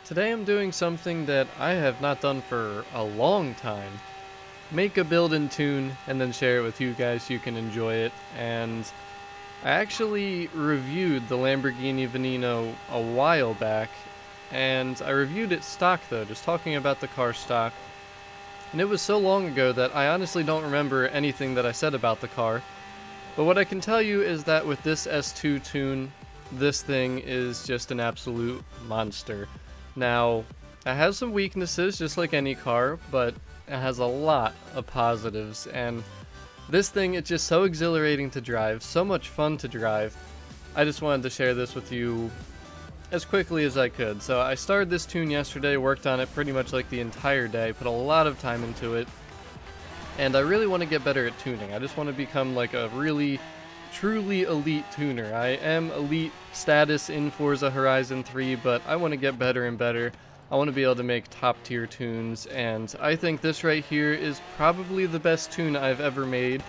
Today I'm doing something that I have not done for a long time. Make a build and tune and then share it with you guys so you can enjoy it. And I actually reviewed the Lamborghini Veneno a while back, and I reviewed it stock though, just talking about the car stock. And it was so long ago that I honestly don't remember anything that I said about the car. But what I can tell you is that with this S2 tune, this thing is just an absolute monster. Now, it has some weaknesses just like any car, but it has a lot of positives, and this thing, it's just so exhilarating to drive, so much fun to drive. I just wanted to share this with you as quickly as I could. So I started this tune yesterday, worked on it pretty much like the entire day, put a lot of time into it, and I really want to get better at tuning. I just want to become like a really, truly elite tuner. I am elite status in Forza Horizon 3, but I want to get better and better. I want to be able to make top tier tunes, and I think this right here is probably the best tune I've ever made,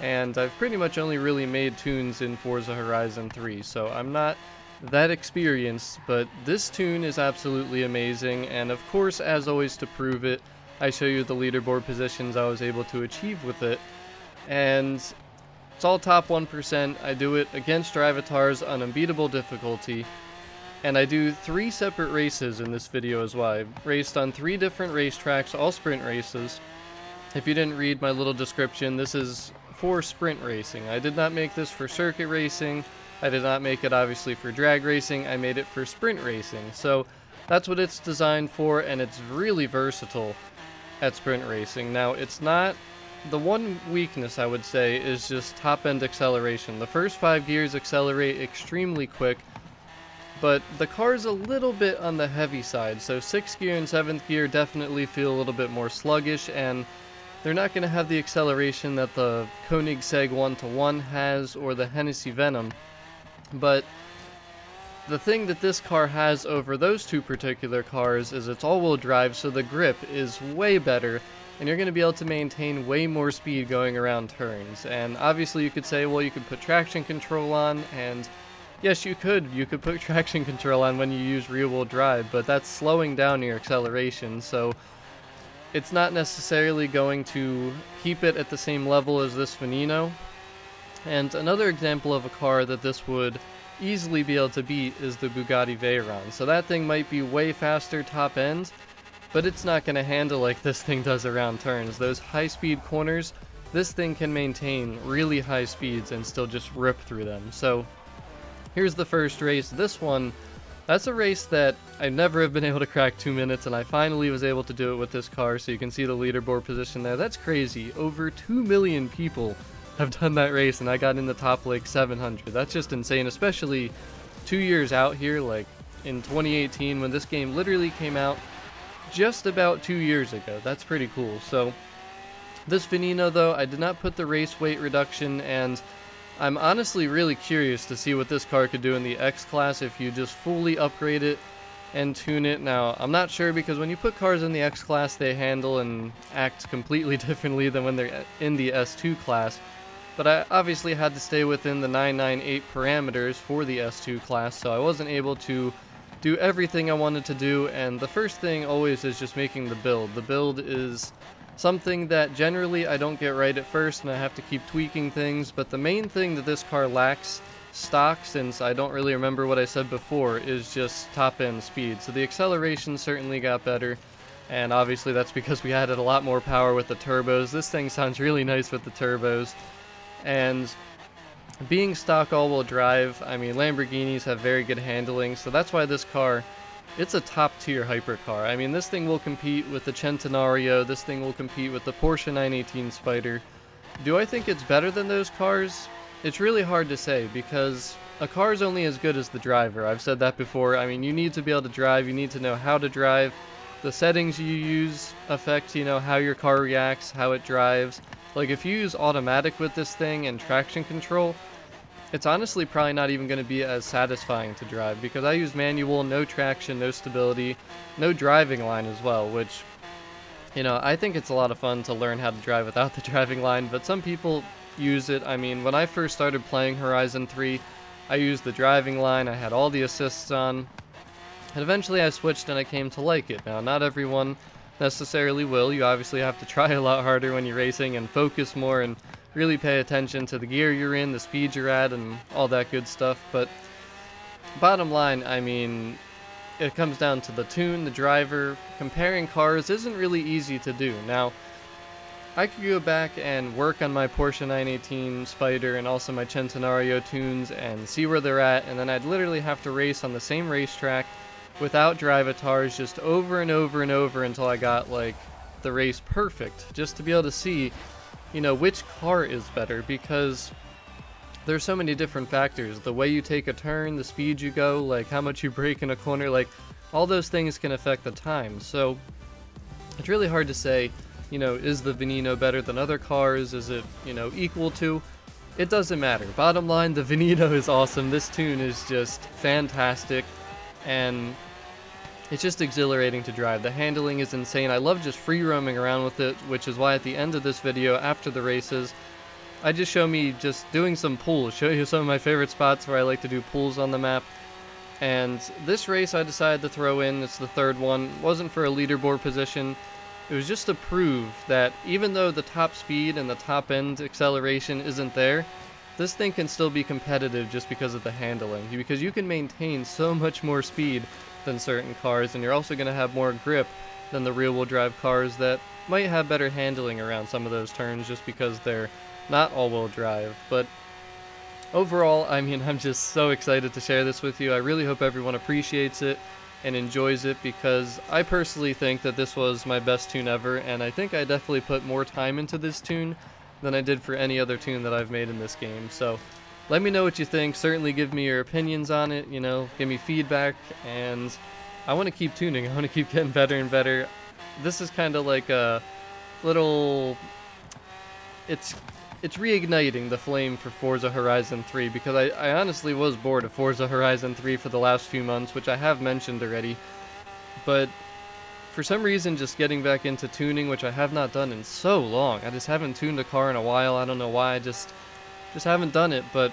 and I've pretty much only really made tunes in Forza Horizon 3, so I'm not that experienced, but this tune is absolutely amazing. And of course, as always, to prove it, I show you the leaderboard positions I was able to achieve with it, and it's all top 1%. I do it against Drivatars on unbeatable difficulty, and I do 3 separate races in this video as well. I've raced on 3 different racetracks, all sprint races. If you didn't read my little description, this is for sprint racing. I did not make this for circuit racing. I did not make it obviously for drag racing. I made it for sprint racing. So that's what it's designed for, and it's really versatile at sprint racing. Now, it's not... The one weakness I would say is just top-end acceleration. The first 5 gears accelerate extremely quick, but the car's a little bit on the heavy side, so 6th gear and 7th gear definitely feel a little bit more sluggish, and they're not going to have the acceleration that the Koenigsegg 1-1 has or the Hennessy Venom. But the thing that this car has over those 2 particular cars is it's all-wheel drive, so the grip is way better, and you're going to be able to maintain way more speed going around turns. And obviously you could say, well, you could put traction control on, and yes, you could put traction control on when you use rear-wheel drive, but that's slowing down your acceleration, so it's not necessarily going to keep it at the same level as this Veneno. And another example of a car that this would easily be able to beat is the Bugatti Veyron. So that thing might be way faster top end, but it's not going to handle like this thing does around turns. Those high-speed corners, this thing can maintain really high speeds and still just rip through them. So here's the first race. This one, that's a race that I never have been able to crack 2 minutes, and I finally was able to do it with this car. So you can see the leaderboard position there. That's crazy. Over 2 million people have done that race, and I got in the top like 700. That's just insane, especially 2 years out here, like in 2018, when this game literally came out just about 2 years ago. That's pretty cool. So this Veneno though, I did not put the race weight reduction, and I'm honestly really curious to see what this car could do in the X class if you just fully upgrade it and tune it. Now, I'm not sure, because when you put cars in the X class, they handle and act completely differently than when they're in the S2 class. But I obviously had to stay within the 998 parameters for the S2 class, so I wasn't able to do everything I wanted to do, and the first thing always is just making the build. The build is something that generally I don't get right at first, and I have to keep tweaking things, but the main thing that this car lacks stock, since I don't really remember what I said before, is just top-end speed. So the acceleration certainly got better, and obviously that's because we added a lot more power with the turbos. This thing sounds really nice with the turbos. And being stock all-wheel drive, I mean, Lamborghinis have very good handling, so that's why this car, it's a top-tier hypercar. I mean, this thing will compete with the Centenario, this thing will compete with the Porsche 918 Spider. Do I think it's better than those cars? It's really hard to say, because a car is only as good as the driver. I've said that before. I mean, you need to be able to drive, you need to know how to drive. The settings you use affect, you know, how your car reacts, how it drives. Like, if you use automatic with this thing and traction control, it's honestly probably not even going to be as satisfying to drive, because I use manual, no traction, no stability, no driving line as well, which, you know, I think it's a lot of fun to learn how to drive without the driving line, but some people use it. I mean, when I first started playing Horizon 3, I used the driving line, I had all the assists on, And eventually I switched and I came to like it. Now, not everyone necessarily will. You obviously have to try a lot harder when you're racing and focus more and really pay attention to the gear you're in, the speed you're at, and all that good stuff. But bottom line, I mean, it comes down to the tune, the driver. Comparing cars isn't really easy to do. Now, I could go back and work on my Porsche 918 Spider and also my Centenario tunes and see where they're at, and then I'd literally have to race on the same racetrack without drivatars just over and over and over until I got like the race perfect, just to be able to see, you know, which car is better, because there's so many different factors. The way you take a turn, the speed you go, like how much you brake in a corner, like all those things can affect the time. So it's really hard to say, you know, is the Veneno better than other cars? Is it, you know, equal to? It doesn't matter. Bottom line, the Veneno is awesome. This tune is just fantastic, and it's just exhilarating to drive. The handling is insane. I love just free roaming around with it, which is why at the end of this video, after the races, I just show me just doing some pulls, show you some of my favorite spots where I like to do pulls on the map. And this race I decided to throw in, it's the third one. It wasn't for a leaderboard position. It was just to prove that even though the top speed and the top end acceleration isn't there, this thing can still be competitive just because of the handling. Because you can maintain so much more speed than certain cars, and you're also going to have more grip than the rear-wheel drive cars that might have better handling around some of those turns just because they're not all-wheel drive. But overall, I mean, I'm just so excited to share this with you. I really hope everyone appreciates it and enjoys it, because I personally think that this was my best tune ever, and I think I definitely put more time into this tune than I did for any other tune that I've made in this game. So let me know what you think. Certainly give me your opinions on it, you know, give me feedback, and I want to keep tuning. I want to keep getting better and better. This is kind of like a little, it's reigniting the flame for Forza Horizon 3, because I honestly was bored of Forza Horizon 3 for the last few months, which I have mentioned already. But for some reason, just getting back into tuning, which I have not done in so long. I just haven't tuned a car in a while. I don't know why. I just haven't done it. But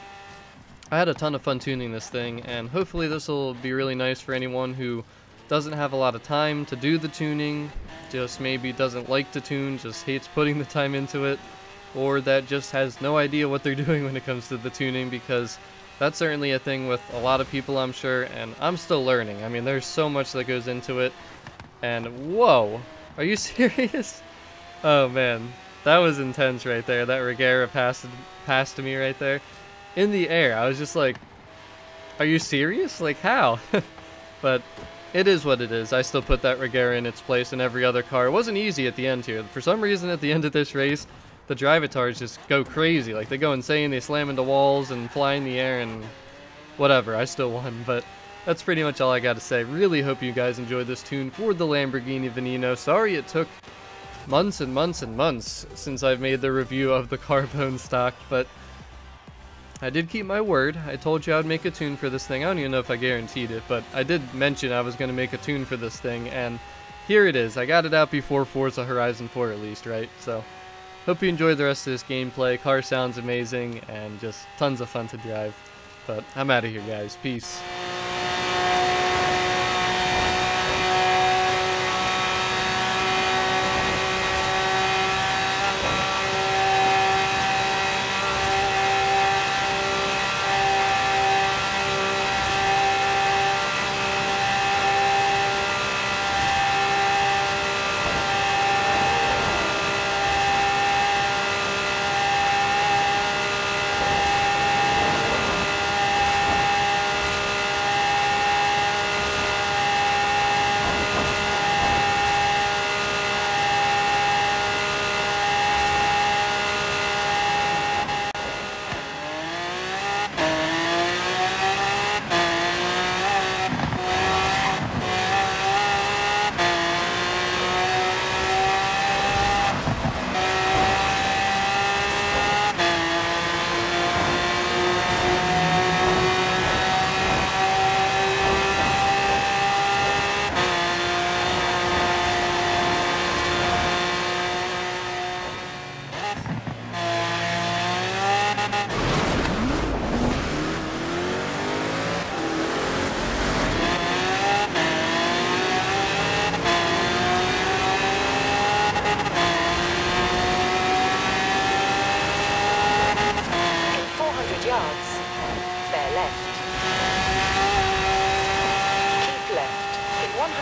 I had a ton of fun tuning this thing, and hopefully this will be really nice for anyone who doesn't have a lot of time to do the tuning, just maybe doesn't like to tune, just hates putting the time into it, or that just has no idea what they're doing when it comes to the tuning, because that's certainly a thing with a lot of people, I'm sure, and I'm still learning. I mean, there's so much that goes into it, and whoa, are you serious? Oh man, that was intense right there. That Regera passed me right there in the air. I was just like, are you serious? Like, how? But it is what it is. I still put that Regera in its place in every other car. It wasn't easy at the end here. For some reason, at the end of this race, the drivatars just go crazy. Like, they go insane, they slam into walls and fly in the air, and whatever, I still won. But that's pretty much all I gotta say. Really hope you guys enjoyed this tune for the Lamborghini Veneno. Sorry it took months and months and months since I've made the review of the carbone stock, but I did keep my word. I told you I'd make a tune for this thing. I don't even know if I guaranteed it, but I did mention I was going to make a tune for this thing, and here it is. I got it out before Forza Horizon 4 at least, right? So hope you enjoyed the rest of this gameplay. Car sounds amazing and just tons of fun to drive. But I'm out of here, guys. Peace.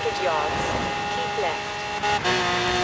200 yards, keep left.